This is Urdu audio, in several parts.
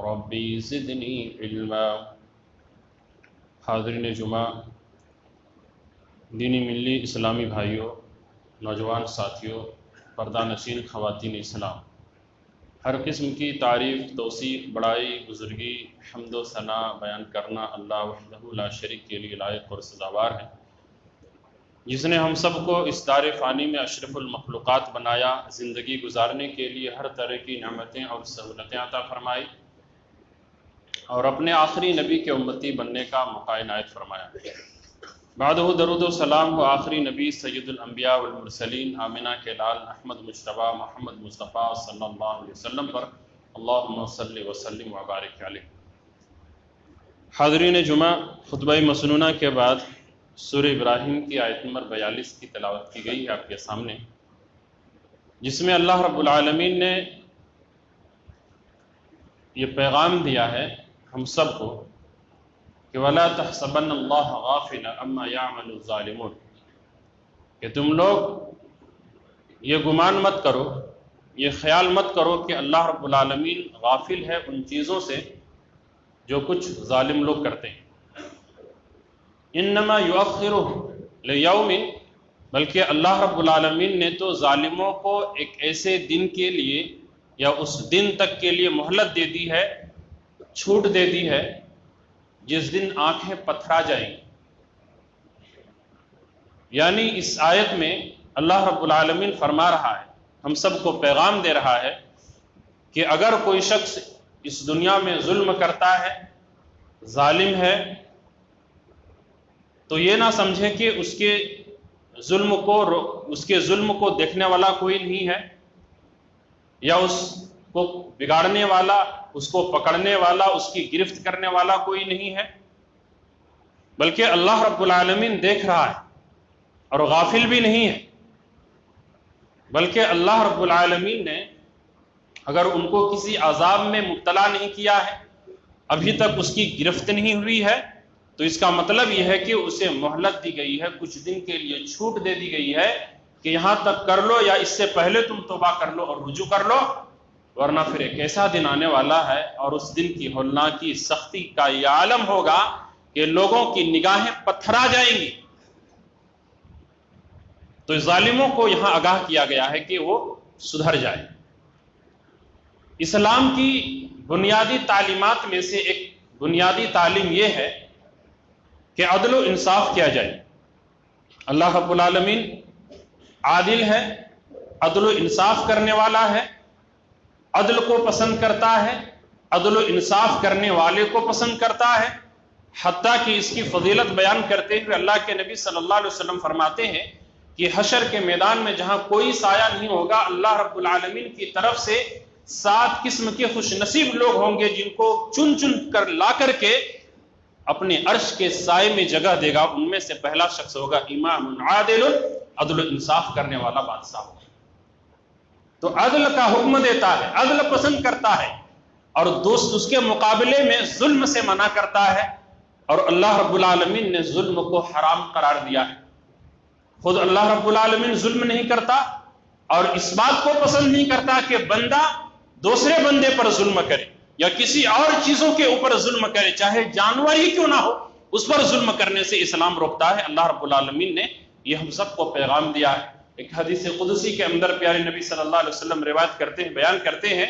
ربی زدنی علما۔ حاضرین جمعہ، دینی ملی اسلامی بھائیوں، نوجوان ساتھیوں، پردہ نشین خواتین اسلام، ہر قسم کی تعریف، توصیف، بڑائی، بزرگی، حمد و ثنا بیان کرنا اللہ وحدہ لا شریک کے لیے لائق اور سزاوار ہے، جس نے ہم سب کو اس دار فانی میں اشرف المخلوقات بنایا، زندگی گزارنے کے لیے ہر طرح کی نعمتیں اور سہولتیں عطا فرمائی، اور اپنے آخری نبی کے امتی بننے کا موقع عنایت فرمایا۔ بعدہ درود و سلام و آخری نبی سید الانبیاء والمرسلین آمنہ کے لال احمد مجتبیٰ محمد مصطفیٰ صلی اللہ علیہ وسلم پر اللہم صلی وسلم وبارک علیہ۔ حاضرین جمعہ، خطبہ مسنونہ کے بعد سورہ ابراہیم کی آیت نمبر 42 کی تلاوت کی گئی ہے آپ کے سامنے، جس میں اللہ رب العالمین نے یہ پیغام دیا ہے ہم سب کو کہ وَلَا تَحْسَبَنَّ اللَّهَ غَافِلًا عَمَّا يَعْمَلُ الظَّالِمُونَ، کہ تم لوگ یہ گمان مت کرو، یہ خیال مت کرو کہ اللہ رب العالمین غافل ہے ان چیزوں سے جو کچھ ظالم لوگ کرتے ہیں۔ انما یؤخرہ لیوم، بلکہ اللہ رب العالمین نے تو ظالموں کو ایک ایسے دن کے لیے یا اس دن تک کے لیے مہلت دے دی ہے، چھوٹ دے دی ہے جس دن آنکھیں پتھرا جائیں گی۔ یعنی اس آیت میں اللہ رب العالمین فرما رہا ہے، ہم سب کو پیغام دے رہا ہے کہ اگر کوئی شخص اس دنیا میں ظلم کرتا ہے، ظالم ہے، تو یہ نہ سمجھے کہ اس کے ظلم کو دیکھنے والا کوئی نہیں ہے، یا اس کو بگاڑنے والا، اس کو پکڑنے والا، اس کی گرفت کرنے والا کوئی نہیں ہے، بلکہ اللہ رب العالمین دیکھ رہا ہے اور غافل بھی نہیں ہے۔ بلکہ اللہ رب العالمین نے اگر ان کو کسی عذاب میں مبتلا نہیں کیا ہے، ابھی تک اس کی گرفت نہیں ہوئی ہے، تو اس کا مطلب یہ ہے کہ اسے مہلت دی گئی ہے، کچھ دن کے لیے چھوٹ دے دی گئی ہے کہ یہاں تک کر لو، یا اس سے پہلے تم توبہ کر لو اور رجوع کر لو، ورنہ پھر ایک ایسا دن آنے والا ہے اور اس دن کی ہولناکی سختی کا یہ عالم ہوگا کہ لوگوں کی نگاہیں پتھرا جائیں گی۔ تو ظالموں کو یہاں آگاہ کیا گیا ہے کہ وہ سدھر جائے۔ اسلام کی بنیادی تعلیمات میں سے ایک بنیادی تعلیم یہ ہے کہ عدل و انصاف کیا جائے۔ اللہ رب العالمین عادل ہے، عدل و انصاف کرنے والا ہے، عدل کو پسند کرتا ہے، عدل و انصاف کرنے والے کو پسند کرتا ہے۔ حتیٰ کہ اس کی فضیلت بیان کرتے ہوئے اللہ کے نبی صلی اللہ علیہ وسلم فرماتے ہیں کہ حشر کے میدان میں جہاں کوئی سایہ نہیں ہوگا، اللہ رب العالمین کی طرف سے 7 قسم کے خوش نصیب لوگ ہوں گے جن کو چن چن کر لا کر کے اپنے عرش کے سائے میں جگہ دے گا۔ ان میں سے پہلا شخص ہوگا امام عادل، عدل و انصاف کرنے والا بادشاہ ہوگا۔ تو عدل کا حکم دیتا ہے، عدل پسند کرتا ہے، اور دوست اس کے مقابلے میں ظلم سے منع کرتا ہے، اور اللہ رب العالمین نے ظلم کو حرام قرار دیا ہے۔ خود اللہ رب العالمین ظلم نہیں کرتا، اور اس بات کو پسند نہیں کرتا کہ بندہ دوسرے بندے پر ظلم کرے یا کسی اور چیزوں کے اوپر ظلم کرے، چاہے جانور ہی کیوں نہ ہو، اس پر ظلم کرنے سے اسلام روکتا ہے۔ اللہ رب العالمین نے یہ ہم سب کو پیغام دیا ہے۔ ایک حدیث قدسی کے اندر پیارے نبی صلی اللہ علیہ وسلم روایت کرتے ہیں، بیان کرتے ہیں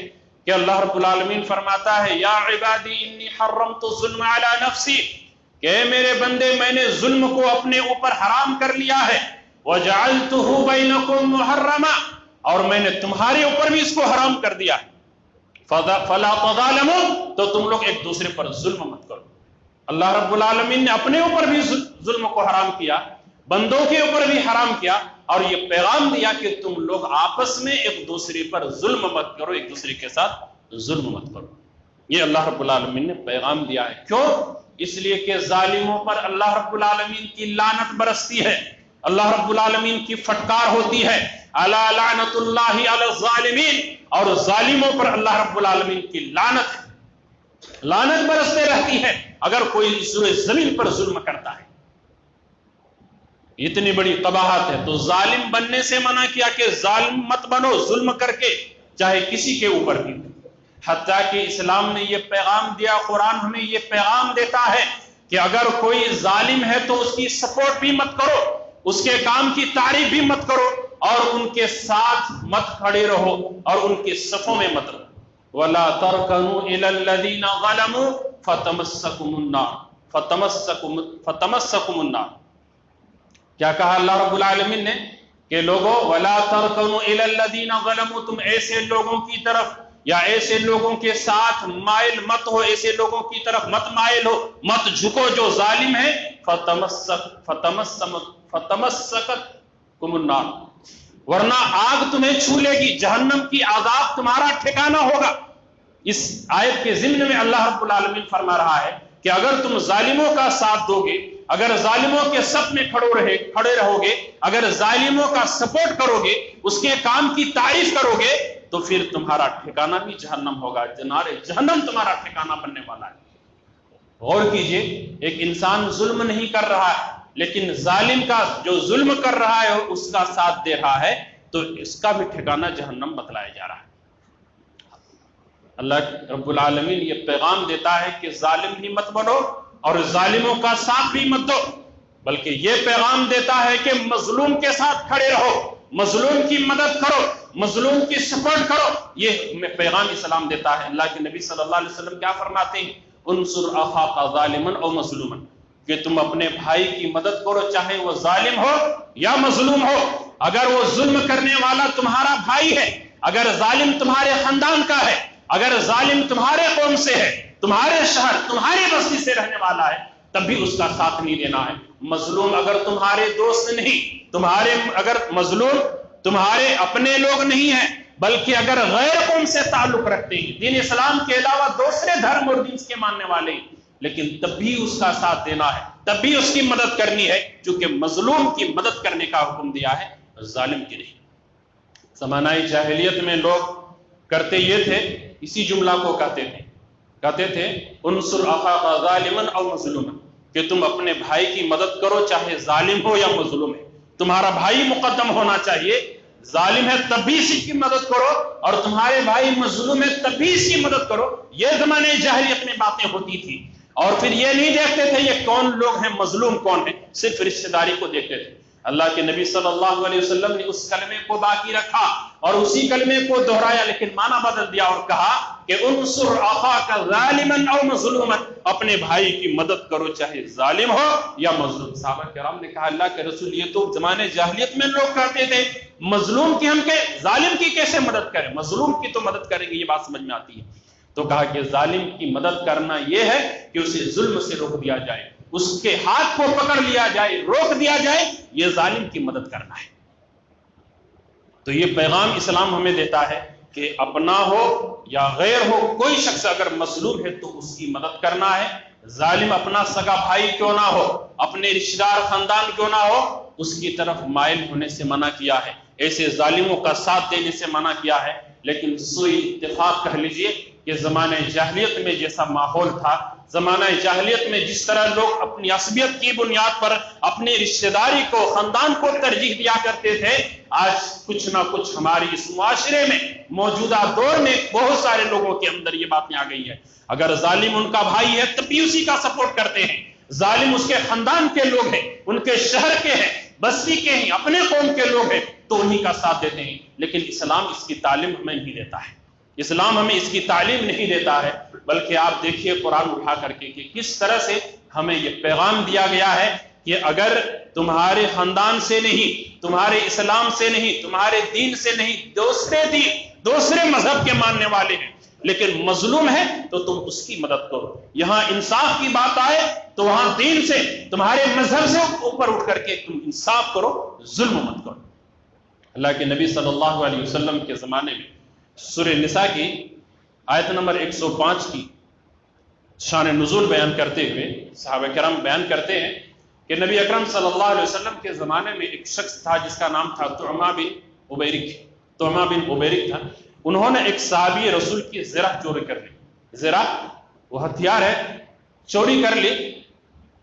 کہ اللہ رب العالمین فرماتا ہے، یا عبادی انی حرمت الظلم علی نفسی، کہ اے میرے بندے، میں نے ظلم کو اپنے اوپر حرام کر لیا ہے، وجعلتہ بینکم محرما، اور میں نے تمہارے اوپر بھی اس کو حرام کر دیا ہے، فلا تظالموا، تو تم لوگ ایک دوسرے پر ظلم مت کرو۔ اللہ رب العالمین نے اپنے اوپر بھی ظلم کو حرام کیا، بندوں کے اوپر بھی حرام کیا، اور یہ پیغام دیا کہ تم لوگ آپس میں ایک دوسرے پر ظلم مت کرو، ایک دوسرے کے ساتھ ظلم مت کرو۔ یہ اللہ رب العالمین نے پیغام دیا ہے۔ کیوں؟ اس لیے کہ ظالموں پر اللہ رب العالمین کی لعنت برستی ہے، اللہ رب العالمین کی پھٹکار ہوتی ہے، الا لعنت اللہ علی الظالمین، اور ظالموں پر اللہ رب العالمین کی لعنت برستے رہتی ہے اگر کوئی سورہ زمین پر ظلم کرتا ہے۔ اتنی بڑی قباحت ہے، تو ظالم بننے سے منع کیا کہ ظالم مت بنو، ظلم کر کے، چاہے کسی کے اوپر بھی۔ حتیٰ کہ اسلام نے یہ پیغام دیا، قرآن ہمیں یہ پیغام دیتا ہے کہ اگر کوئی ظالم ہے تو اس کی سپورٹ بھی مت کرو، اس کے کام کی تعریف بھی مت کرو، اور ان کے ساتھ مت کھڑے رہو اور ان کے صفوں میں مت رہو۔ وَلَا تَرْكَنُوا إِلَى الَّذِينَ ظَلَمُوا فَتَمَسَّكُمُ النَّارُ۔ کیا کہا اللہ رب العالمین نے کہ لوگوں وَلَا تَرْكَنُوا إِلَى الَّذِينَ ظَلَمُوا، تم ایسے لوگوں کی طرف یا ایسے لوگوں کے ساتھ مائل مت ہو، ایسے لوگوں کی طرف مت مائل ہو، مت جھکو جو ظالم ہے۔ فَتَمَسَّكَتْكُمُ النَّارُ، ورنہ آگ تمہیں چھو لے گی، جہنم کی عذاب تمہارا ٹھکانہ ہوگا۔ اس آیت کے ضمن میں اللہ رب العالمین فرما رہا ہے کہ اگر تم ظالموں کا ساتھ دو گے، اگر ظالموں کے صف میں کھڑے رہو گے، اگر ظالموں کا سپورٹ کرو گے، اس کے کام کی تعریف کرو گے، تو پھر تمہارا ٹھکانہ بھی جہنم ہوگا، جہنم تمہارا ٹھکانہ بننے والا ہے۔ غور کیجئے، ایک انسان ظلم نہیں کر رہا ہے، لیکن ظالم کا جو ظلم کر رہا ہے اس کا ساتھ دے رہا ہے، تو اس کا بھی ٹھکانہ جہنم بتلایا جا رہا ہے۔ اللہ رب العالمین یہ پیغام دیتا ہے کہ ظالم بھی مت بنو اور ظالموں کا ساتھ بھی مت دو، بلکہ یہ پیغام دیتا ہے کہ مظلوم کے ساتھ کھڑے رہو، مظلوم کی مدد کرو، مظلوم کی سپورٹ کرو۔ یہ پیغام اسلام دیتا ہے۔ اللہ کے نبی صلی اللہ علیہ وسلم کیا فرماتے ہیں؟ انصر اخاک ظالما او مظلوما، کہ تم اپنے بھائی کی مدد کرو چاہے وہ ظالم ہو یا مظلوم ہو۔ اگر وہ ظلم کرنے والا تمہارا بھائی ہے، اگر ظالم تمہارے خاندان کا ہے، اگر ظالم تمہارے قوم سے ہے، تمہارے شہر تمہاری بستی سے رہنے والا ہے، تب بھی اس کا ساتھ نہیں دینا ہے۔ مظلوم اگر تمہارے دوست نہیں، اگر مظلوم تمہارے اپنے لوگ نہیں ہیں، بلکہ اگر غیر قوم سے تعلق رکھتے ہیں، دین اسلام کے علاوہ دوسرے دھرم اور دین کے ماننے والے ہیں، لیکن تب بھی اس کا ساتھ دینا ہے، تب بھی اس کی مدد کرنی ہے، چونکہ مظلوم کی مدد کرنے کا حکم دیا ہے، ظالم کی نہیں۔ زمانہ جاہلیت میں لوگ کرتے یہ تھے، اسی جملہ کو کہتے تھے انصر اخاک ظالما او مظلوما، کہ تم اپنے بھائی کی مدد کرو چاہے ظالم ہو یا مظلوم ہے۔ تمہارا بھائی مقدم ہونا چاہیے، ظالم ہے تب بھی اسی کی مدد کرو، اور تمہارے بھائی مظلوم ہے تب بھی اس کی مدد کرو۔ یہ زمانے جاہلیت میں باتیں ہوتی تھی، اور پھر یہ نہیں دیکھتے تھے یہ کون لوگ ہیں، مظلوم کون ہے، صرف رشتہ داری کو دیکھتے تھے۔ اللہ کے نبی صلی اللہ علیہ وسلم نے اس کلمے کو باقی رکھا اور اسی کلمے کو دہرایا، لیکن معنی بدل دیا اور کہا کہ انصر اخاک ظالما او مظلوما، اپنے بھائی کی مدد کرو چاہے ظالم ہو یا مظلوم۔ صحابہ کرام نے کہا اللہ کے رسول یہ تو زمانے جاہلیت میں لوگ کہتے تھے، مظلوم کی ہم ظالم کی کیسے مدد کریں، مظلوم کی تو مدد کریں گے، یہ بات سمجھ میں آتی ہے۔ تو کہا کہ ظالم کی مدد کرنا یہ ہے کہ اسے ظلم سے روک دیا جائے، اس کے ہاتھ کو پکڑ لیا جائے، روک دیا جائے، یہ ظالم کی مدد کرنا ہے۔ تو یہ پیغام اسلام ہمیں دیتا ہے کہ اپنا ہو یا غیر ہو، کوئی شخص اگر مظلوم ہے تو اس کی مدد کرنا ہے۔ ظالم اپنا سگا بھائی کیوں نہ ہو، اپنے رشتہ دار خاندان کیوں نہ ہو، اس کی طرف مائل ہونے سے منع کیا ہے، ایسے ظالموں کا ساتھ دینے سے منع کیا ہے۔ لیکن سوئی اتفاق کہہ لیجئے کہ زمانہ جاہلیت میں جیسا ماحول تھا، زمانہ جاہلیت میں جس طرح لوگ اپنی عصبیت کی بنیاد پر اپنی رشتہ داری کو، خاندان کو ترجیح دیا کرتے تھے، آج کچھ نہ کچھ ہماری اس معاشرے میں موجودہ دور میں بہت سارے لوگوں کے اندر یہ باتیں آ گئی ہے۔ اگر ظالم ان کا بھائی ہے تب بھی اسی کا سپورٹ کرتے ہیں، ظالم اس کے خاندان کے لوگ ہیں، ان کے شہر کے ہیں، بستی کے ہیں، اپنے قوم کے لوگ ہیں، تو انہی کا ساتھ دیتے ہیں۔ لیکن اسلام اس کی تعلیم ہمیں نہیں دیتا ہے، اسلام ہمیں اس کی تعلیم نہیں دیتا ہے، بلکہ آپ دیکھیے قرآن اٹھا کر کے کہ کس طرح سے ہمیں یہ پیغام دیا گیا ہے کہ اگر تمہارے خاندان سے نہیں، تمہارے اسلام سے نہیں، تمہارے دین سے نہیں، دوسرے مذہب کے ماننے والے ہیں لیکن مظلوم ہے تو تم اس کی مدد کرو۔ یہاں انصاف کی بات آئے تو وہاں دین سے، تمہارے مذہب سے اوپر اٹھ کر کے تم انصاف کرو، ظلم مت کرو۔ اللہ کے نبی صلی اللہ علیہ وسلم کے زمانے میں سورہ نساء کی آیت نمبر 105 کی شان نزول بیان کرتے ہوئے صحابہ کرام بیان کرتے ہیں کہ نبی اکرم صلی اللہ علیہ وسلم کے زمانے میں ایک شخص تھا جس کا نام تھا طعمہ بن عبیرک تھا۔ انہوں نے ایک صحابی رسول کی زرہ چوری کر لی، زرہ وہ ہتھیار ہے، چوری کر لی،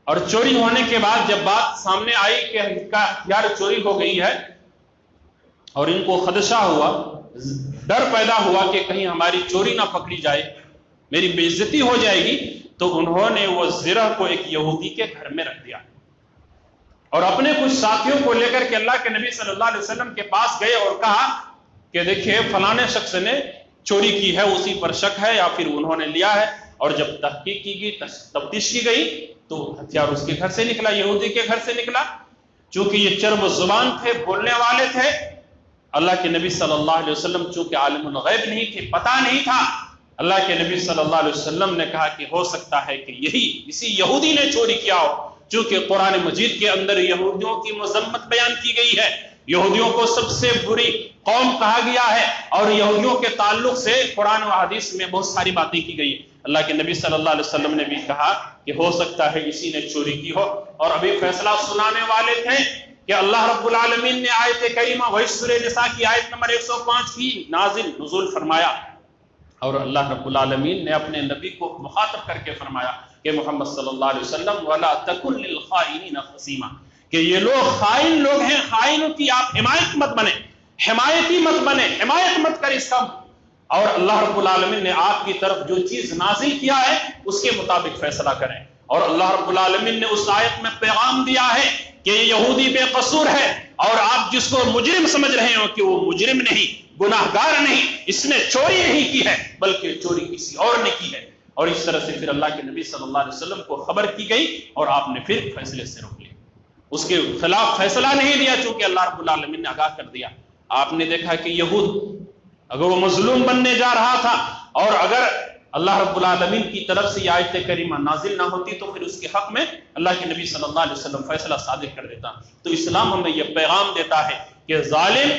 اور چوری ہونے کے بعد جب بات سامنے آئی کہ ان کا ہتھیار چوری ہو گئی ہے اور ان کو خدشہ ہوا، ڈر پیدا ہوا کہ کہیں ہماری چوری نہ پکڑی جائے، میری بے عزتی ہو جائے گی، تو انہوں نے وہ زرہ کو ایک یہودی کے گھر میں رکھ دیا اور اپنے کچھ ساتھیوں کو لے کر کے اللہ کے نبی صلی اللہ علیہ وسلم کے پاس گئے اور کہا کہ دیکھیے فلانے شخص نے چوری کی ہے، اسی پر شک ہے یا پھر انہوں نے لیا ہے۔ اور جب تحقیق کی گئی، تفتیش کی گئی، تو ہتھیار اس کے گھر سے نکلا، یہودی کے گھر سے نکلا۔ چونکہ یہ چرب زبان تھے، بولنے والے تھے، اللہ کے نبی صلی اللہ علیہ وسلم چونکہ عالم الغیب نہیں تھے، پتہ نہیں تھا، اللہ کے نبی صلی اللہ علیہ وسلم نے کہا کہ ہو سکتا ہے کہ اسی یہودی نے چوری کیا ہو، چونکہ قرآن مجید کے اندر یہودیوں کی مذمت بیان کی گئی ہے، یہودیوں کو سب سے بری قوم کہا گیا ہے، اور یہودیوں کے تعلق سے قرآن و حدیث میں بہت ساری باتیں کی گئی ہیں۔ اللہ کے نبی صلی اللہ علیہ وسلم نے بھی کہا کہ ہو سکتا ہے اسی نے چوری کی ہو، اور ابھی فیصلہ سنانے والے تھے کہ اللہ رب العالمین نے آیت کریمہ وہی سورہ نساء کی آیت نمبر 105 کی نزول فرمایا، اور اللہ رب العالمین نے اپنے نبی کو مخاطب کر کے فرمایا کہ محمد صلی اللہ علیہ وسلم وَلَا تَكُنْ لِلْخَائِنِينَ خَصِيمًا، کہ یہ لوگ خائن لوگ ہیں، خائنوں کی آپ حمایت مت بنے، حمایتی مت بنے، حمایت مت کر اس کا، اور اللہ رب العالمین نے آپ کی طرف جو چیز نازل کیا ہے اس کے مطابق فیصلہ کریں۔ اور اللہ رب العالمین نے اس آیت میں پیغام دیا ہے کہ یہ یہودی بے قصور ہے، اور آپ جس کو مجرم سمجھ رہے ہو کہ وہ مجرم نہیں، گناہگار نہیں، اس نے چوری نہیں کی ہے بلکہ چوری کسی اور نے کی ہے۔ اور اس طرح سے پھر اللہ کے نبی صلی اللہ علیہ وسلم کو خبر کی گئی اور آپ نے پھر فیصلے سے روک لیا، اس کے خلاف فیصلہ نہیں دیا، چونکہ اللہ رب العالمین نے آگاہ کر دیا۔ آپ نے دیکھا کہ یہود اگر وہ مظلوم بننے جا رہا تھا، اور اگر اللہ رب العالمین کی طرف سے یہ آیت کریمہ نازل نہ ہوتی تو پھر اس کے حق میں اللہ کے نبی صلی اللہ علیہ وسلم فیصلہ صادر کر دیتا۔ تو اسلام ہمیں یہ پیغام دیتا ہے کہ ظالم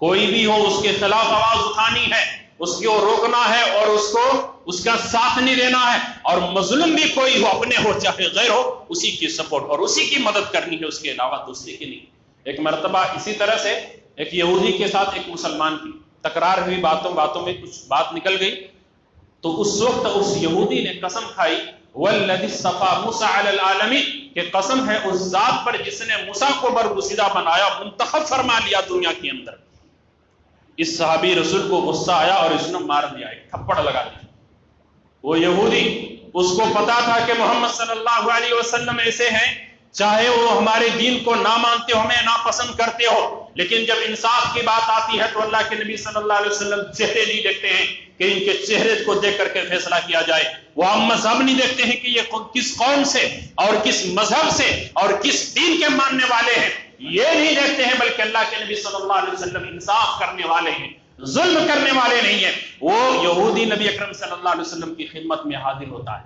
کوئی بھی ہو اس کے خلاف آواز اٹھانی ہے، اس کو روکنا ہے، اور اس کو اس کا ساتھ نہیں دینا ہے، اور مظلوم بھی کوئی ہو، اپنے ہو چاہے غیر ہو، اسی کی سپورٹ اور اسی کی مدد کرنی ہے، اس کے علاوہ دوسرے کی نہیں۔ ایک مرتبہ اسی طرح سے ایک یہودی کے ساتھ ایک مسلمان کی تکرار ہوئی، باتوں میں کچھ بات نکل گئی، تو اس وقت اس یہودی نے قسم کھائی والذی اصطفی موسیٰ علی العالمین، کہ قسم ہے اس ذات پر جس نے موسیٰ کو برگزیدہ بنایا، منتخب فرما لیا دنیا کے اندر۔ اس صحابی رسول کو غصہ آیا اور اس نے مار دیا، ایک تھپڑ لگا دیا۔ وہ یہودی، اس کو پتا تھا کہ محمد صلی اللہ علیہ وسلم ایسے ہیں، چاہے وہ ہمارے دین کو نہ مانتے ہو، ہمیں ناپسند کرتے ہو، لیکن جب انصاف کی بات آتی ہے تو اللہ کے نبی صلی اللہ علیہ وسلم چہرے نہیں دیکھتے ہیں کہ ان کے چہرے کو دیکھ کر کے فیصلہ کیا جائے، وہ ہم مذہب نہیں دیکھتے ہیں کہ یہ کس قوم سے اور کس مذہب سے اور کس دین کے ماننے والے ہیں، یہ نہیں دیکھتے ہیں، بلکہ اللہ کے نبی صلی اللہ علیہ وسلم انصاف کرنے والے ہیں، ظلم کرنے والے نہیں ہیں۔ وہ یہودی نبی اکرم صلی اللہ علیہ وسلم کی خدمت میں حاضر ہوتا ہے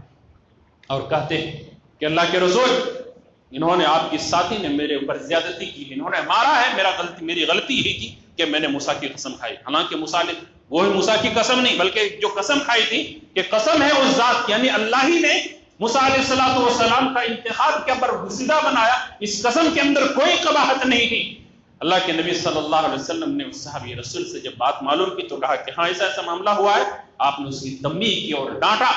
اور کہتے ہیں کہ اللہ کے رسول، انہوں نے آپ کی ساتھی نے میرے اوپر زیادتی کی، انہوں نے مارا ہے، میری غلطی ہی تھی کہ میں نے موسیٰ کی قسم کھائی، حالانکہ موسیٰ نے وہی موسیٰ کی قسم نہیں بلکہ جو قسم کھائی تھی کہ قسم ہے اس ذات کی، یعنی اللہ ہی نے موسیٰ علیہ السلام کا انتخاب کے برگزیدہ بنایا، اس قسم کے اندر کوئی قباحت نہیں تھی۔ اللہ کے نبی صلی اللہ علیہ وسلم نے اس صحابی رسول سے جب بات معلوم کی تو کہا کہ ہاں ایسا ایسا معاملہ ہوا ہے، آپ نے اس کی تنبیہ کی اور ڈانٹا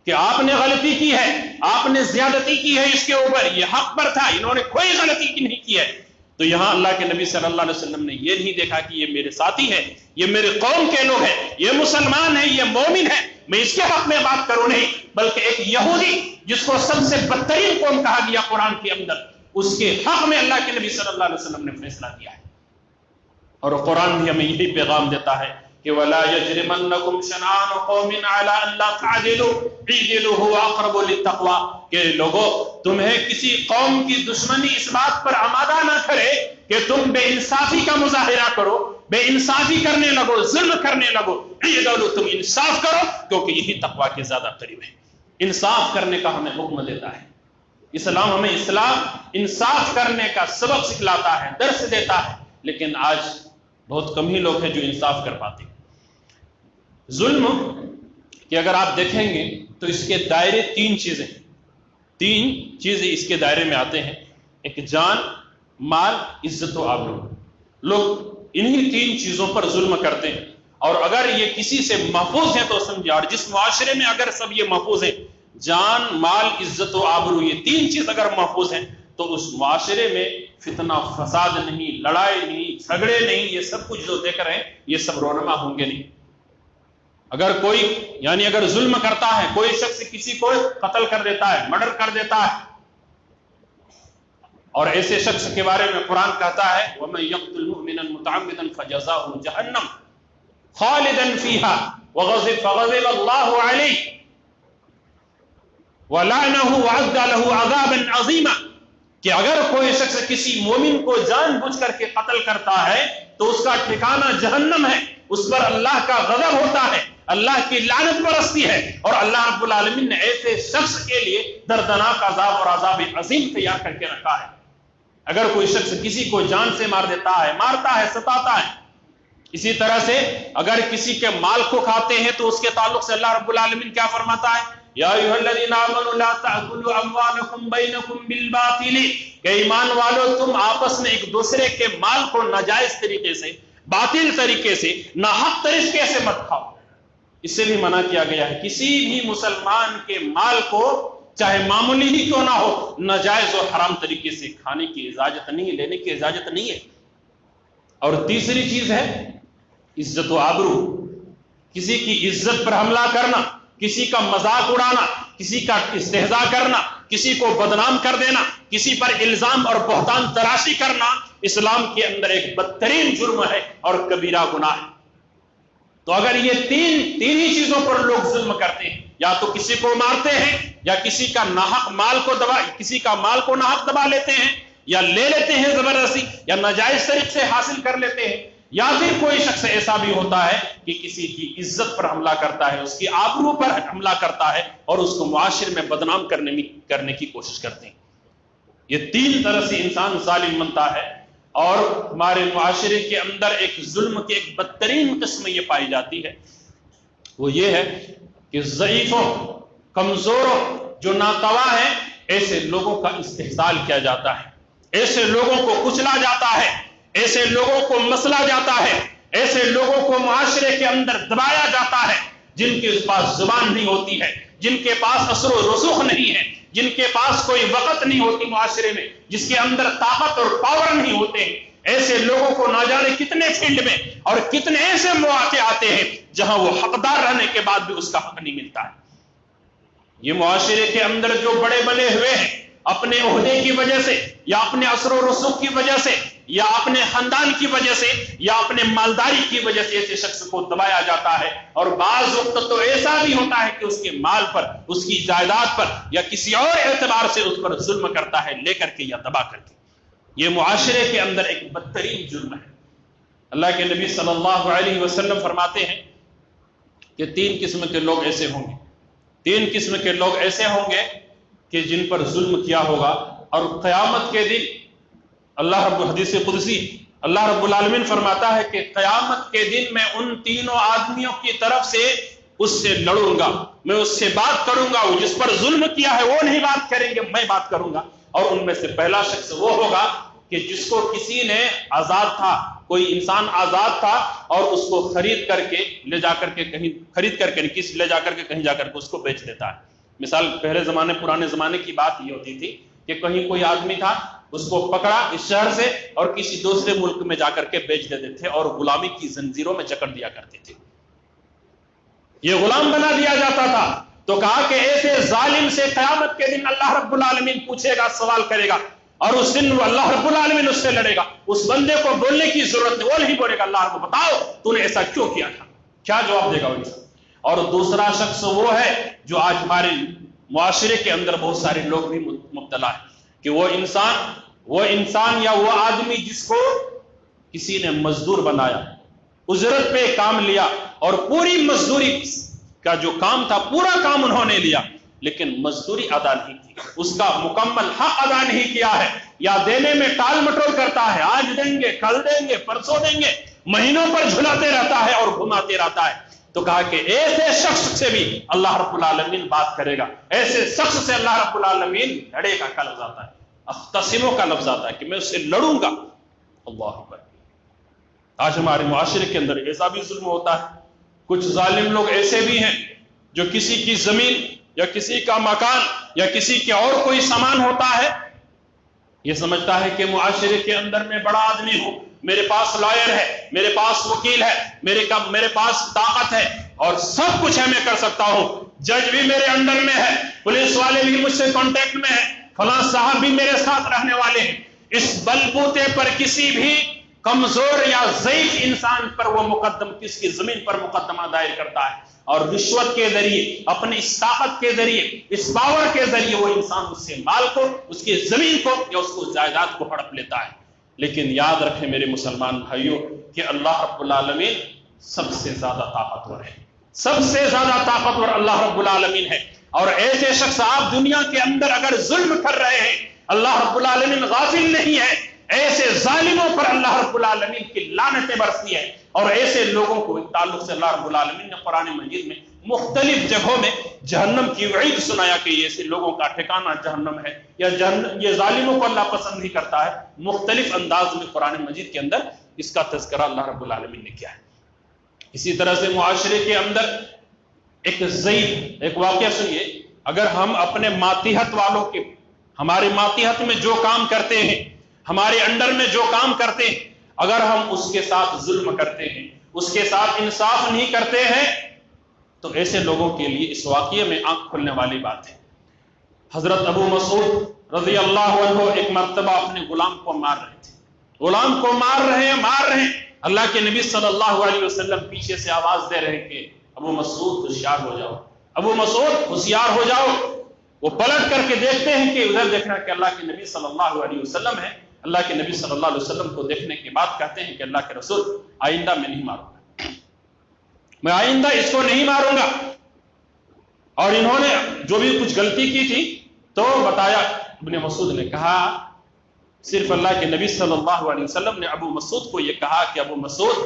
کہ آپ نے غلطی کی ہے، آپ نے زیادتی کی ہے، اس کے اوپر یہ حق پر تھا، انہوں نے کوئی غلطی کی نہیں کی ہے۔ تو یہاں اللہ کے نبی صلی اللہ علیہ وسلم نے یہ نہیں دیکھا کہ یہ میرے ساتھی ہے، یہ میرے قوم کے لوگ ہیں، یہ مسلمان ہیں، یہ مومن ہیں، میں اس کے حق میں بات کروں نہیں، بلکہ ایک یہودی جس کو سب سے بدترین قوم کہا گیا قرآن کے اندر، اس کے حق میں اللہ کے نبی صلی اللہ علیہ وسلم نے فیصلہ کیا ہے۔ اور قرآن بھی ہمیں یہی پیغام دیتا ہے کہ وَلَا يَجْرِمَنَّكُمْ شَنَآنُ قَوْمٍ عَلَىٰ أَن لَا تَعْدِلُوا اعْدِلُوا هُوَ أَقْرَبُ لِلتَّقْوَىٰ، کہ لوگو تمہیں کسی قوم کی دشمنی اس بات پر آمادہ نہ کرے کہ تم بے انصافی کا مظاہرہ کرو، بے انصافی کرنے لگو، ظلم کرنے لگو، اعْدِلُوا تم انصاف کرو، کیونکہ یہی تقویٰ کے زیادہ قریب ہے۔ انصاف کرنے کا ہمیں حکم دیتا ہے اسلام، ہمیں انصاف کرنے کا سبق سکھلاتا ہے، درس دیتا ہے، لیکن آج بہت کم ہی لوگ ہیں جو انصاف کر پاتے ہیں۔ ظلم کہ اگر آپ دیکھیں گے تو اس کے دائرے تین چیزیں اس کے دائرے میں آتے ہیں، ایک جان، مال، عزت و آبرو۔ لوگ انہی تین چیزوں پر ظلم کرتے ہیں، اور اگر یہ کسی سے محفوظ ہیں تو سمجھے، اور جس معاشرے میں اگر سب یہ محفوظ ہیں، جان، مال، عزت و آبرو، یہ تین چیز اگر محفوظ ہیں تو اس معاشرے میں فتنہ فساد نہیں، لڑائی نہیں، نہیں، جھگڑے نہیں، یہ سب کچھ جو دیکھ رہے ہیں یہ سب رونما ہوں گے نہیں۔ اگر کوئی یعنی اگر ظلم کرتا ہے، کوئی شخص کسی کو قتل کر دیتا ہے، مرڈر کر دیتا ہے، اور ایسے شخص کے بارے میں قرآن کہتا ہے وَمَن يَقْتُلْ مُؤْمِنًا مُتَعَمِّدًا فَجَزَاؤُهُ جَهَنَّمُ خَالِدًا فِيهَا فَغَضِبَ اللَّهُ عَلَيْهِ وَلَعْنَهُ وَعَدَّ لَهُ عَذَابًا عَظِيمًا، کہ اگر کوئی شخص کسی مومن کو جان بوجھ کر کے قتل کرتا ہے تو اس کا ٹھکانہ جہنم ہے، اس پر اللہ کا غضب ہوتا ہے، اللہ کی لعنت برستی ہے، اور اللہ رب العالمین نے ایسے شخص کے لیے دردناک عذاب اور عذاب عظیم تیار کر کے رکھا ہے۔ اگر کوئی شخص کسی کو جان سے مار دیتا ہے، مارتا ہے، ستاتا ہے، اسی طرح سے اگر کسی کے مال کو کھاتے ہیں تو اس کے تعلق سے اللہ رب العالمین کیا فرماتا ہے؟ یا ایھا الذین آمنوا لا تأکلوا اموالکم بینکم بالباطل، کہ ایمان والو تم آپس میں ایک دوسرے کے مال کو ناجائز طریقے سے، باطل طریقے سے، ناحق طریقے سے مت کھاؤ۔ اس سے بھی منع کیا گیا ہے کسی بھی مسلمان کے مال کو چاہے معمولی ہی کیوں نہ ہو ناجائز اور حرام طریقے سے کھانے کی اجازت نہیں ہے، لینے کی اجازت نہیں ہے۔ اور تیسری چیز ہے عزت و آبرو، کسی کی عزت پر حملہ کرنا، کسی کا مذاق اڑانا، کسی کا استہزاء کرنا، کسی کو بدنام کر دینا، کسی پر الزام اور بہتان تراشی کرنا اسلام کے اندر ایک بدترین جرم ہے اور کبیرہ گناہ ہے۔ تو اگر یہ تین ہی چیزوں پر لوگ ظلم کرتے ہیں، یا تو کسی کو مارتے ہیں، یا کسی کا ناحق مال کو کسی کا مال کو ناحق دبا لیتے ہیں، یا لے لیتے ہیں زبردستی، یا ناجائز طریقے سے حاصل کر لیتے ہیں، یا پھر کوئی شخص ایسا بھی ہوتا ہے کہ کسی کی عزت پر حملہ کرتا ہے، اس کی آبرو پر حملہ کرتا ہے اور اس کو معاشرے میں بدنام کرنے کی کوشش کرتے ہیں۔ یہ تین طرح سے انسان ظالم بنتا ہے، اور ہمارے معاشرے کے اندر ایک ظلم کی ایک بدترین قسم یہ پائی جاتی ہے، وہ یہ ہے کہ ضعیفوں، کمزوروں، جو ناتواں ہیں، ایسے لوگوں کا استحصال کیا جاتا ہے، ایسے لوگوں کو کچلا جاتا ہے، ایسے لوگوں کو مسلا جاتا ہے، ایسے لوگوں کو معاشرے کے اندر دبایا جاتا ہے، جن کے پاس زبان نہیں ہوتی ہے، جن کے پاس اثر و رسوخ نہیں ہے، جن کے پاس کوئی وقت نہیں ہوتی معاشرے میں، جس کے اندر طاقت اور پاور نہیں ہوتے ہیں۔ ایسے لوگوں کو نہ جانے کتنے فیلڈ میں اور کتنے ایسے مواقع آتے ہیں جہاں وہ حقدار رہنے کے بعد بھی اس کا حق نہیں ملتا ہے۔ یہ معاشرے کے اندر جو بڑے بنے ہوئے ہیں، اپنے عہدے کی وجہ سے، یا اپنے اثر و رسوخ کی وجہ سے، یا اپنے خاندان کی وجہ سے، یا اپنے مالداری کی وجہ سے ایسے شخص کو دبایا جاتا ہے، اور بعض وقت تو ایسا بھی ہوتا ہے کہ اس کے مال پر، اس کی جائیداد پر، یا کسی اور اعتبار سے اس پر ظلم کرتا ہے، لے کر کے یا دبا کر کے۔ یہ معاشرے کے اندر ایک بدترین جرم ہے۔ اللہ کے نبی صلی اللہ علیہ وسلم فرماتے ہیں کہ تین قسم کے لوگ ایسے ہوں گے، تین قسم کے لوگ ایسے ہوں گے کہ جن پر ظلم کیا ہوگا، اور قیامت کے دن اللہ رب الحدیث قدسی اللہ رب العالمین فرماتا ہے کہ قیامت کے دن میں ان تینوں آدمیوں کی طرف سے اس سے لڑوں گا، میں اس سے بات کروں گا، وہ جس پر ظلم کیا ہے وہ نہیں بات کریں گے، میں بات کروں گا۔ اور ان میں سے پہلا شخص وہ ہوگا کہ جس کو کسی نے آزاد تھا، کوئی انسان آزاد تھا، اور اس کو خرید کر کے لے جا کر کے کہیں خرید کر کے کس لے جا کر کے کہیں جا کر کے اس کو بیچ دیتا ہے۔ مثال پہلے زمانے پرانے زمانے کی بات یہ ہوتی تھی کہ کہیں کوئی آدمی تھا، اس کو پکڑا اس شہر سے اور کسی دوسرے ملک میں جا کر کے بیچ دیتے تھے، اور غلامی کی زنجیروں میں جکڑ دیا کرتے تھے، یہ غلام بنا دیا جاتا تھا۔ تو کہا کہ ایسے ظالم سے قیامت کے دن اللہ رب العالمین پوچھے گا، سوال کرے گا، اور اس دن اللہ رب العالمین اس سے لڑے گا۔ اس بندے کو بولنے کی ضرورت نہیں، وہ نہیں بولے گا اللہ کو بتاؤ تو نے ایسا کیوں کیا تھا، کیا جواب دے گا وہ انسان۔ اور دوسرا شخص وہ ہے جو آج ہمارے معاشرے کے اندر بہت سارے لوگ بھی مبتلا ہے، کہ وہ انسان یا وہ آدمی جس کو کسی نے مزدور بنایا، اجرت پہ کام لیا، اور پوری مزدوری کا جو کام تھا پورا کام انہوں نے لیا، لیکن مزدوری ادا نہیں کی، اس کا مکمل حق ادا نہیں کیا ہے، یا دینے میں ٹال مٹول کرتا ہے، آج دیں گے، کل دیں گے، پرسوں دیں گے، مہینوں پر جھلاتے رہتا ہے اور گھماتے رہتا ہے۔ تو کہا کہ ایسے شخص سے بھی اللہ رب العالمین بات کرے گا، ایسے شخص سے اللہ رب العالمین لڑے گا کا لفظ آتا ہے، اختصموں کا لفظ آتا ہے کہ میں اس سے لڑوں گا۔ اللہ اکبر۔ آج ہمارے معاشرے کے اندر ایسا بھی ظلم ہوتا ہے، کچھ ظالم لوگ ایسے بھی ہیں جو کسی کی زمین یا کسی کا مکان یا کسی کے اور کوئی سامان ہوتا ہے، یہ سمجھتا ہے کہ معاشرے کے اندر میں بڑا آدمی ہوں، میرے پاس لائر ہے، میرے پاس وکیل ہے، میرے پاس طاقت ہے اور سب کچھ ہے، میں کر سکتا ہوں، جج بھی میرے انڈر میں ہے، پولیس والے بھی مجھ سے کانٹیکٹ میں ہیں، فلاں صاحب بھی میرے ساتھ رہنے والے ہیں۔ اس بلبوتے پر کسی بھی کمزور یا ضعیف انسان پر وہ کس کی زمین پر مقدمہ دائر کرتا ہے، اور رشوت کے ذریعے، اپنی اس طاقت کے ذریعے، اس پاور کے ذریعے وہ انسان اس سے مال کو، اس کی زمین کو یا اس کو جائیداد کو ہڑپ لیتا ہے۔ لیکن یاد رکھیں میرے مسلمان بھائیوں کہ اللہ رب العالمین سب سے زیادہ طاقتور ہے، سب سے زیادہ طاقتور اللہ رب العالمین ہے۔ اور ایسے شخص آپ دنیا کے اندر اگر ظلم کر رہے ہیں، اللہ رب العالمین غافل نہیں ہے، ایسے ظالموں پر اللہ رب العالمین کی لعنتیں برستی ہے، اور ایسے لوگوں کو تعلق سے اللہ رب العالمین نے قرآن مجید میں مختلف جگہوں میں جہنم کی وعید سنایا کہ ایسے لوگوں کا ٹھکانہ جہنم ہے، یا یہ ظالموں کو اللہ پسند نہیں کرتا ہے۔ مختلف انداز میں قرآن مجید کے اندر اس کا تذکرہ اللہ رب العالمین نے کیا ہے۔ اسی طرح سے معاشرے کے اندر ایک ضعیف، ایک واقعہ سنیے، اگر ہم اپنے ماتحت والوں کے، ہمارے ماتحت میں جو کام کرتے ہیں، ہمارے انڈر میں جو کام کرتے ہیں، اگر ہم اس کے ساتھ ظلم کرتے ہیں، اس کے ساتھ انصاف نہیں کرتے ہیں، تو ایسے لوگوں کے لیے اس واقعے میں آنکھ کھلنے والی بات ہے۔ حضرت ابو مسعود رضی اللہ عنہ ایک مرتبہ اپنے غلام کو مار رہے تھے، غلام کو مار رہے ہیں، اللہ کے نبی صلی اللہ علیہ وسلم پیچھے سے آواز دے رہے کہ ابو مسعود ہوشیار ہو جاؤ، ابو مسعود ہوشیار ہو جاؤ۔ وہ پلٹ کر کے دیکھتے ہیں کہ ادھر دیکھ رہا کہ اللہ کے نبی صلی اللہ علیہ وسلم ہے۔ اللہ کے نبی صلی اللہ علیہ وسلم کو دیکھنے کے بعد کہتے ہیں کہ اللہ کے رسول، آئندہ میں نہیں ماروں گا، میں آئندہ اس کو نہیں ماروں گا۔ اور انہوں نے جو بھی کچھ غلطی کی تھی تو بتایا۔ ابن مسعود نے کہا، صرف اللہ کے نبی صلی اللہ علیہ وسلم نے ابو مسعود کو یہ کہا کہ ابو مسعود،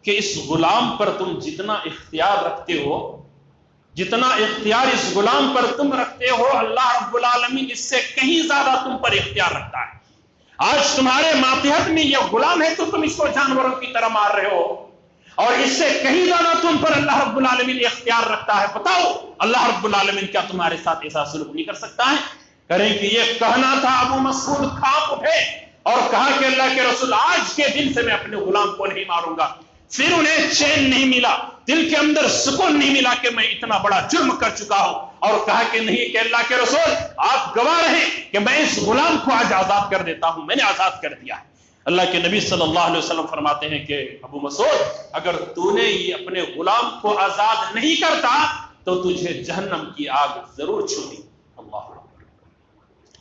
کہ اس غلام پر تم جتنا اختیار رکھتے ہو، جتنا اختیار اس غلام پر تم رکھتے ہو، اللہ رب العالمین اس سے کہیں زیادہ تم پر اختیار رکھتا ہے۔ آج تمہارے ماتحت میں یہ غلام ہے تو تم اس کو جانوروں کی طرح مار رہے ہو، اور اس سے کہیں زیادہ تم پر اللہ رب العالمین اختیار رکھتا ہے۔ بتاؤ اللہ رب العالمین کیا تمہارے ساتھ ایسا سلوک نہیں کر سکتا ہے؟ کریں کہ یہ کہنا تھا، ابو مسعود کھانپ اٹھے اور کہا کہ اللہ کے رسول، آج کے دن سے میں اپنے غلام کو نہیں ماروں گا۔ پھر انہیں چین نہیں ملا، دل کے اندر سکون نہیں ملا کہ میں اتنا بڑا جرم کر چکا ہوں، اور کہا کہ نہیں کہ اللہ کے رسول آپ گواہ رہیں کہ میں اس غلام کو آج آزاد کر دیتا ہوں، میں نے آزاد کر دیا ہے۔ اللہ کے نبی صلی اللہ علیہ وسلم فرماتے ہیں کہ ابو مسعود، اگر تو نے یہ اپنے غلام کو آزاد نہیں کرتا تو تجھے جہنم کی آگ ضرور چھوتی۔ اللہ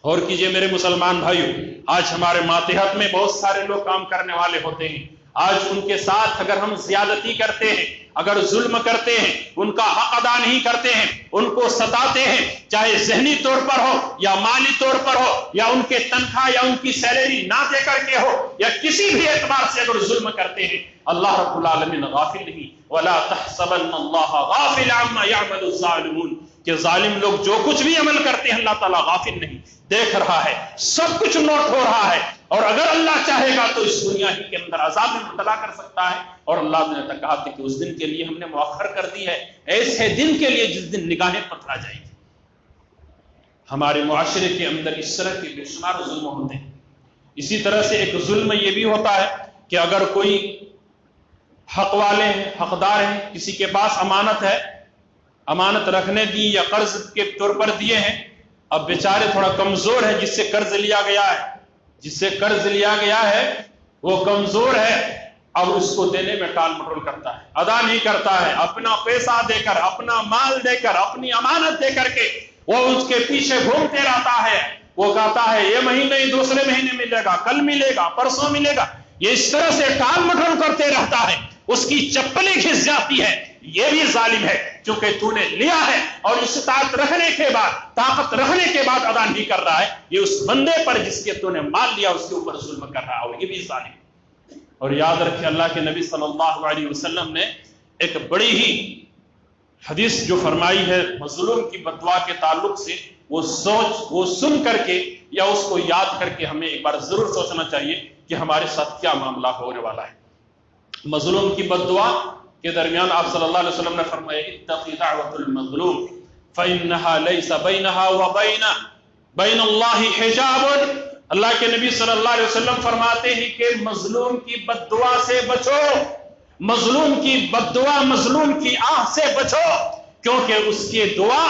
اور کیجئے میرے مسلمان بھائیو، آج ہمارے ماتحت میں بہت سارے لوگ کام کرنے والے ہوتے ہیں، آج ان کے ساتھ اگر ہم زیادتی کرتے ہیں، اگر ظلم کرتے ہیں، ان کا حق ادا نہیں کرتے ہیں، ان کو ستاتے ہیں، چاہے ذہنی طور پر ہو یا مالی طور پر ہو، یا ان کے تنخواہ یا ان کی سیلری نہ دے کر کے ہو، یا کسی بھی اعتبار سے اگر ظلم کرتے ہیں، اللہ رب العالمین غافل نہیں۔ وَلَا تَحْسَبَنَّ اللَّهَ غَافِلًا عَمَّا يَعْمَلُ الظَّالِمُونَ، کہ ظالم لوگ جو کچھ بھی عمل کرتے ہیں اللہ تعالیٰ غافل نہیں، دیکھ رہا ہے، سب کچھ نوٹ ہو رہا ہے، اور اگر اللہ چاہے گا تو اس دنیا ہی کے اندر عذاب میں مبتلا کر سکتا ہے۔ اور اللہ نے کہا کہ اس دن کے لیے ہم نے مؤخر کر دی ہے، ایسے دن کے لیے جس دن نگاہیں پتھرا جائیں گی۔ ہمارے معاشرے کے اندر اس طرح کے بے شمار ظلم ہوتے ہیں۔ اسی طرح سے ایک ظلم یہ بھی ہوتا ہے کہ اگر کوئی حق والے ہیں، حقدار ہیں، کسی کے پاس امانت ہے، امانت رکھنے دی یا قرض کے طور پر دیے ہیں، اب بیچارے تھوڑا کمزور ہے، جس سے قرض لیا گیا ہے وہ کمزور ہے، اب اس کو دینے میں ٹال مٹول کرتا ہے، ادا نہیں کرتا ہے، اپنا پیسہ دے کر، اپنا مال دے کر، اپنی امانت دے کر کے وہ اس کے پیچھے گھومتے رہتا ہے، وہ کہتا ہے یہ مہینے ہی دوسرے مہینے ملے گا، کل ملے گا، پرسوں ملے گا، یہ اس طرح سے ٹال مٹول کرتے رہتا ہے، اس کی چپلیں گھس جاتی ہے۔ یہ بھی ظالم ہے، چونکہ تو نے لیا ہے اور استطاعت رکھنے کے بعد، طاقت رکھنے کے بعد ادا نہیں کر رہا ہے، یہ اس بندے پر جس کے تو نے مال لیا اس کے اوپر ظلم کر رہا ہے، اور یہ بھی ظالم ہے۔ اور یاد رکھیں اللہ کے نبی صلی اللہ علیہ وسلم نے ایک بڑی ہی حدیث جو فرمائی ہے مظلوم کی بددعا کے تعلق سے، وہ سن کر کے یا اس کو یاد کر کے ہمیں ایک بار ضرور سوچنا چاہیے کہ ہمارے ساتھ کیا معاملہ ہونے والا ہے۔ مظلوم کی بددعا کے درمیان آپ صلی اللہ علیہ وسلم نے فرمایا اتقی دعوت المظلوم فإنها ليس بينها وبين الله حجاب اللہ کے نبی صلی اللہ علیہ وسلم فرماتے ہیں کہ مظلوم کی بد دعا سے بچو، مظلوم کی بد دعا، مظلوم کی آہ سے بچو، کیونکہ اس کی دعا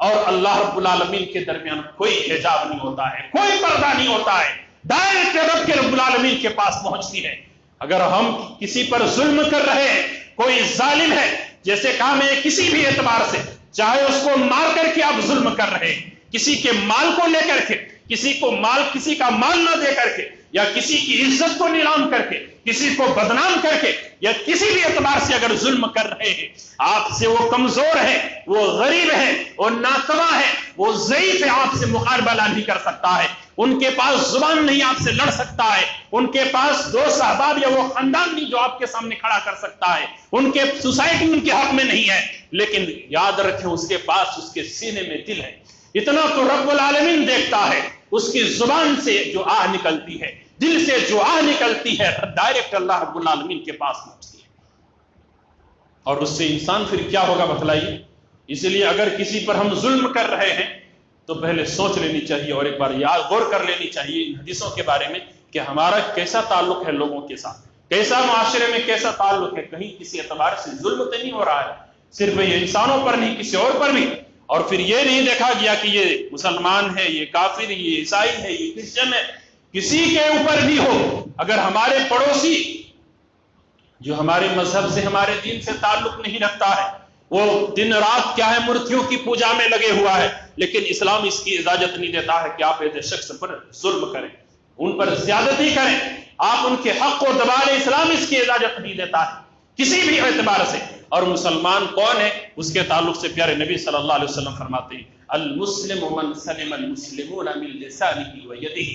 اور اللہ رب العالمین کے درمیان کوئی حجاب نہیں ہوتا ہے، کوئی پردہ نہیں ہوتا ہے، ڈائریکٹ رب کے رب العالمین کے پاس پہنچتی ہے۔ اگر ہم کسی پر ظلم کر رہے ہیں، کوئی ظالم ہے، جیسے کہا میں کسی بھی اعتبار سے، چاہے اس کو مار کر کے آپ ظلم کر رہے ہیں، کسی کے مال کو لے کر کے، کسی کا مال نہ دے کر کے، یا کسی کی عزت کو نیلام کر کے، کسی کو بدنام کر کے، یا کسی بھی اعتبار سے اگر ظلم کر رہے ہیں، آپ سے وہ کمزور ہے، وہ غریب ہے، وہ ناتواں ہے، وہ ضعیف ہے، آپ سے مقابلہ نہیں کر سکتا ہے، ان کے پاس زبان نہیں آپ سے لڑ سکتا ہے، ان کے پاس دوست احباب یا وہ خاندان نہیں جو آپ کے سامنے کھڑا کر سکتا ہے، ان کے سوسائٹی ان کے حق میں نہیں ہے، لیکن یاد رکھیں اس کے پاس اس کے سینے میں دل ہے۔ اتنا تو رب العالمین دیکھتا ہے، اس کی زبان سے جو آہ نکلتی ہے، دل سے جو آہ نکلتی ہے، ڈائریکٹ اللہ رب العالمین کے پاس پہنچتی ہے۔ اور اس سے انسان پھر کیا ہوگا بتلائیے؟ اس لیے اگر کسی پر ہم ظلم کر رہے ہیں تو پہلے سوچ لینی چاہیے اور ایک بار غور کر لینی چاہیے ان حدیثوں کے بارے میں کہ ہمارا کیسا تعلق ہے لوگوں کے ساتھ، کیسا معاشرے میں کیسا تعلق ہے، کہیں کسی اعتبار سے ظلم تو نہیں ہو رہا ہے، صرف یہ انسانوں پر نہیں کسی اور پر بھی۔ اور پھر یہ نہیں دیکھا گیا کہ یہ مسلمان ہے، یہ کافر ہے، یہ عیسائی ہے، یہ کرسچن ہے، کسی کے اوپر بھی ہو، اگر ہمارے پڑوسی جو ہمارے مذہب سے، ہمارے دین سے تعلق نہیں رکھتا ہے، وہ دن رات کیا ہے مورتیوں کی پوجا میں لگے ہوا ہے، لیکن اسلام اس کی اجازت نہیں دیتا ہے کہ آپ ایسے شخص پر ظلم کریں، ان پر زیادتی کریں، آپ ان کے حق کو دبا لیں، اسلام اس کی اجازت نہیں دیتا ہے کسی بھی اعتبار سے۔ اور مسلمان کون ہے؟ اس کے تعلق سے پیارے نبی صلی اللہ علیہ وسلم فرماتے ہیں المسلم من سلم المسلمون من لسانه ويده،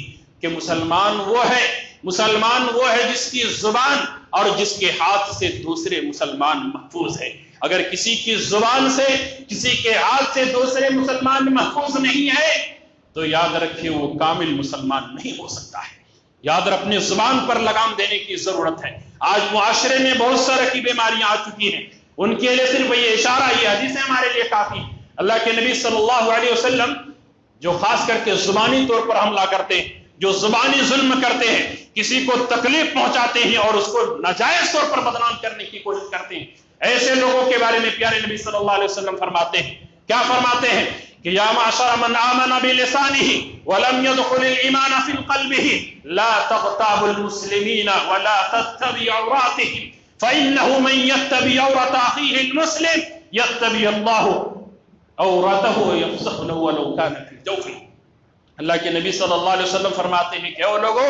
کہ مسلمان وہ ہے جس کی زبان اور جس کے ہاتھ سے دوسرے مسلمان محفوظ ہے۔ اگر کسی کی زبان سے، کسی کے ہاتھ سے دوسرے مسلمان محفوظ نہیں ہے تو یاد رکھیے وہ کامل مسلمان نہیں ہو سکتا ہے۔ یاد رکھ اپنی زبان پر لگام دینے کی ضرورت ہے۔ آج معاشرے میں بہت سارے کی بیماریاں آ چکی ہیں، ان کے لیے صرف یہ اشارہ، یہ حدیثیں ہمارے لیے کافی ہیں۔ اللہ کے نبی صلی اللہ علیہ وسلم جو خاص کر کے زبانی طور پر حملہ کرتے ہیں، جو زبانی ظلم کرتے ہیں، کسی کو تکلیف پہنچاتے ہیں اور اس کو ناجائز طور پر بدنام کرنے کی کوشش کرتے ہیں، ایسے لوگوں کے بارے میں پیارے نبی صلی اللہ علیہ وسلم فرماتے ہیں، کیا فرماتے ہیں کہ یا معشر من آمن بلسانه ولم يدخل الایمان في قلبه لا تغتابوا المسلمین ولا تتبعوا عوراتهم فإنه من يتبع عورات أخيه المسلم يتبع الله عورته ويفسح له ولو كان في جوفه۔ اللہ کے نبی صلی اللہ علیہ وسلم فرماتے ہیں کہ اے لوگوں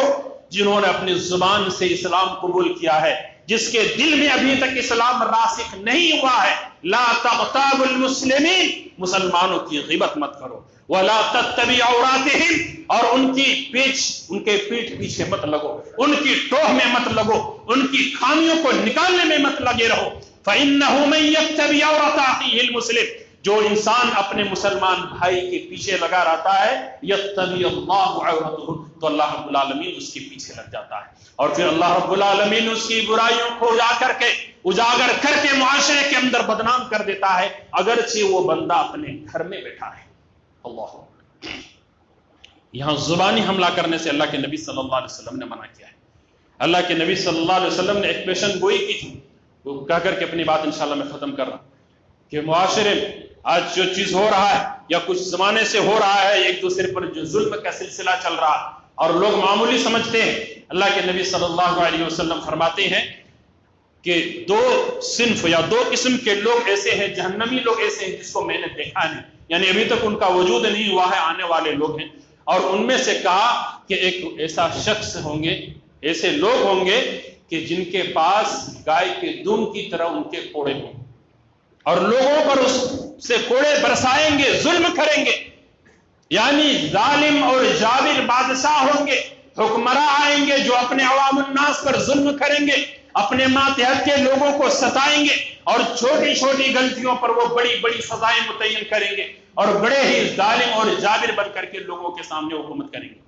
جنہوں نے اپنی زبان سے اسلام قبول کیا ہے، جس کے دل میں ابھی تک اسلام راسخ نہیں ہوا ہے، لا تغتابوا المسلمین، مسلمانوں کی غیبت مت کرو، ولا تتبعوا عوراتهم، اور ان کے پیٹھ پیچھے مت لگو، ان کی ٹوہ میں مت لگو، ان کی خامیوں کو نکالنے میں مت لگے رہو۔ فإنه من يتبع عورات أخيه المسلم، جو انسان اپنے مسلمان بھائی کے پیچھے لگا رہتا ہے، یتبع اللہ عورته، تو اللہ رب العالمین اس کے پیچھے لگ جاتا ہے، اور پھر اللہ رب العالمین اس کی برائیوں کو اجاگر کر کے معاشرے کے اندر بدنام کر دیتا ہے، اگرچہ وہ بندہ اپنے گھر میں بیٹھا ہے۔ اللہ یہاں زبانی حملہ کرنے سے اللہ کے نبی صلی اللہ علیہ وسلم نے منع کیا ہے۔ اللہ کے نبی صلی اللہ علیہ وسلم نے ایک پیشن گوئی کی تھی، وہ کہہ کر کے اپنی بات انشاءاللہ میں ختم کر رہا ہوں کہ معاشرے میں آج جو چیز ہو رہا ہے یا کچھ زمانے سے ہو رہا ہے، ایک دوسرے پر جو ظلم کا سلسلہ چل رہا ہے اور لوگ معمولی سمجھتے ہیں، اللہ کے نبی صلی اللہ علیہ وسلم فرماتے ہیں کہ دو صنف یا دو قسم کے لوگ ایسے ہیں، جہنمی لوگ ایسے ہیں جس کو میں نے دیکھا نہیں، یعنی ابھی تک ان کا وجود نہیں ہوا ہے، آنے والے لوگ ہیں، اور ان میں سے کہا کہ ایک ایسا شخص ہوں گے، ایسے لوگ ہوں گے کہ جن کے پاس گائے کے دم کی طرح ان کے کوڑے ہوں، اور لوگوں پر اس سے کوڑے برسائیں گے، ظلم کریں گے، یعنی ظالم اور جابر بادشاہ ہوں گے، حکمراں آئیں گے جو اپنے عوام الناس پر ظلم کریں گے، اپنے ماتحت کے لوگوں کو ستائیں گے، اور چھوٹی چھوٹی غلطیوں پر وہ بڑی بڑی سزائیں متعین کریں گے، اور بڑے ہی ظالم اور جابر بن کر کے لوگوں کے سامنے حکومت کریں گے۔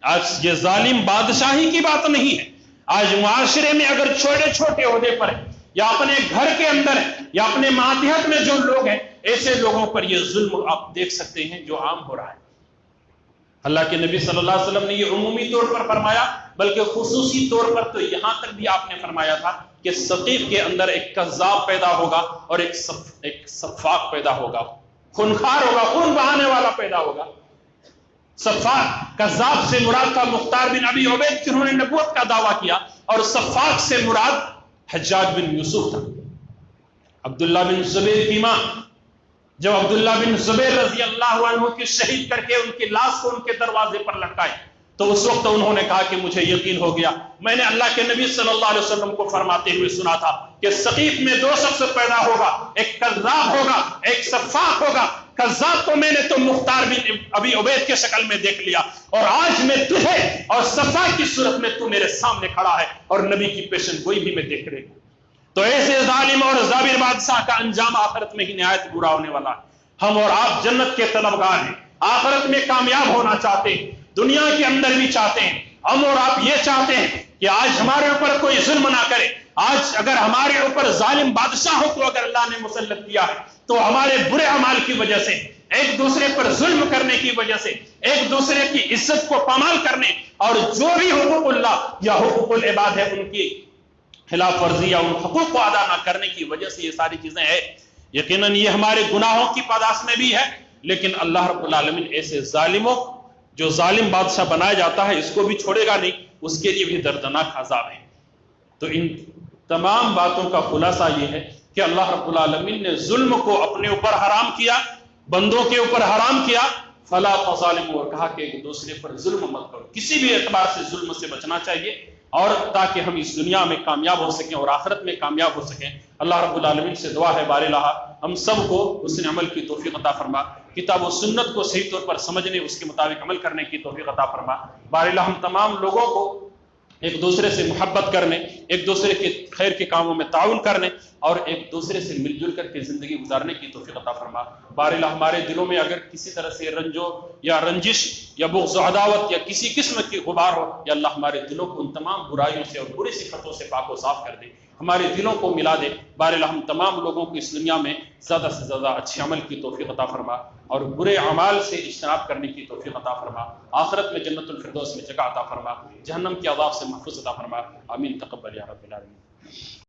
آج یہ ظالم بادشاہی کی بات نہیں ہے، آج معاشرے میں اگر چھوٹے چھوٹے عہدے پر ہیں یا اپنے گھر کے اندر ہیں یا اپنے ماتحت میں جو لوگ ہیں، ایسے لوگوں پر یہ ظلم آپ دیکھ سکتے ہیں جو عام ہو رہا ہے۔ اللہ کے نبی صلی اللہ علیہ وسلم نے یہ عمومی طور پر فرمایا، بلکہ خصوصی طور پر تو یہاں تک بھی آپ نے فرمایا تھا کہ ثقیف کے اندر ایک کذاب پیدا ہوگا اور ایک سفاک پیدا ہوگا، خونخوار ہوگا، خون بہانے والا پیدا ہوگا۔ سفاک، کذاب سے مراد تھا مختار بن ابی عبید جنہوں نے نبوت کا دعویٰ کیا، اور سفاک سے مراد حجاج بن یوسف تھا، عبداللہ بن زبیر کی ماں۔ جب عبداللہ بن زبیر رضی اللہ عنہ کی شہید کر کے ان کی لاش کو ان کے دروازے پر لٹکائے، تو اس وقت انہوں نے کہا کہ مجھے یقین ہو گیا، میں نے اللہ کے نبی صلی اللہ علیہ وسلم کو فرماتے ہوئے سنا تھا کہ ثقیف میں دو شخص پیدا ہوگا، ایک کذاب ہوگا، ایک سفاک ہوگا۔ کذاب کو میں نے تو مختار بن ابی عبید کے شکل میں دیکھ لیا، اور آج میں تجھے اور سفاک کی صورت میں تو میرے سامنے کھڑا ہے، اور نبی کی پیشن گوئی بھی میں دیکھ رہی ہوں۔ تو ایسے ظالم اور جابر بادشاہ کا انجام آخرت میں ہی نہایت برا ہونے والا ہے۔ ہم اور آپ جنت کے طلبگار ہیں، آخرت میں کامیاب ہونا چاہتے ہیں، دنیا کے اندر بھی چاہتے ہیں۔ ہم اور آپ یہ چاہتے ہیں کہ آج ہمارے اوپر کوئی ظلم نہ کرے۔ آج اگر ہمارے اوپر ظالم بادشاہوں کو اگر اللہ نے مسلط کیا ہے تو ہمارے برے اعمال کی وجہ سے، ایک دوسرے پر ظلم کرنے کی وجہ سے، ایک دوسرے کی عزت کو پامال کرنے اور جو بھی حقوق اللہ یا حقوق العباد ہے ان کی خلاف ورزی یا ان حقوق کو ادا نہ کرنے کی وجہ سے یہ ساری چیزیں ہیں۔ یقیناً یہ ہمارے گناہوں کی پاداش میں بھی ہے، لیکن اللہ رب العالمین ایسے ظالموں، جو ظالم بادشاہ بنایا جاتا ہے، اس کو بھی چھوڑے گا نہیں، اس کے لیے بھی دردناک عذاب ہے۔ تو ان تمام باتوں کا خلاصہ یہ ہے کہ اللہ رب العالمین نے ظلم کو اپنے اوپر حرام کیا، بندوں کے اوپر حرام کیا، فلا تظالموا، اور کہا کہ ایک دوسرے پر ظلم مت کرو۔ کسی بھی اعتبار سے ظلم سے بچنا چاہیے، اور تاکہ ہم اس دنیا میں کامیاب ہو سکیں اور آخرت میں کامیاب ہو سکیں۔ اللہ رب العالمین سے دعا ہے بار الہ ہم سب کو حسن عمل کی توفیق عطا فرما، کتاب و سنت کو صحیح طور پر سمجھنے، اس کے مطابق عمل کرنے کی توفیق عطا فرما۔ بار الہ ہم تمام لوگوں کو ایک دوسرے سے محبت کرنے، ایک دوسرے کے خیر کے کاموں میں تعاون کرنے، اور ایک دوسرے سے مل جل کر کے زندگی گزارنے کی توفیق عطا فرما۔ بار الہ ہمارے دلوں میں اگر کسی طرح سے رنجو یا رنجش یا بغض و عداوت یا کسی قسم کی غبار ہو، یا اللہ ہمارے دلوں کو ان تمام برائیوں سے اور بری صفتوں سے پاک و صاف کر دے، ہمارے دلوں کو ملا دے۔ بار الہ ہم تمام لوگوں کو اس دنیا میں زیادہ سے زیادہ اچھے عمل کی توفیق عطا فرما، اور برے اعمال سے اجتناب کرنے کی توفیق عطا فرما۔ آخرت میں جنت الفردوس میں جگہ عطا فرما، جہنم کے عذاب سے محفوظ عطا فرما۔ آمین، تقبل یا رب العالمین۔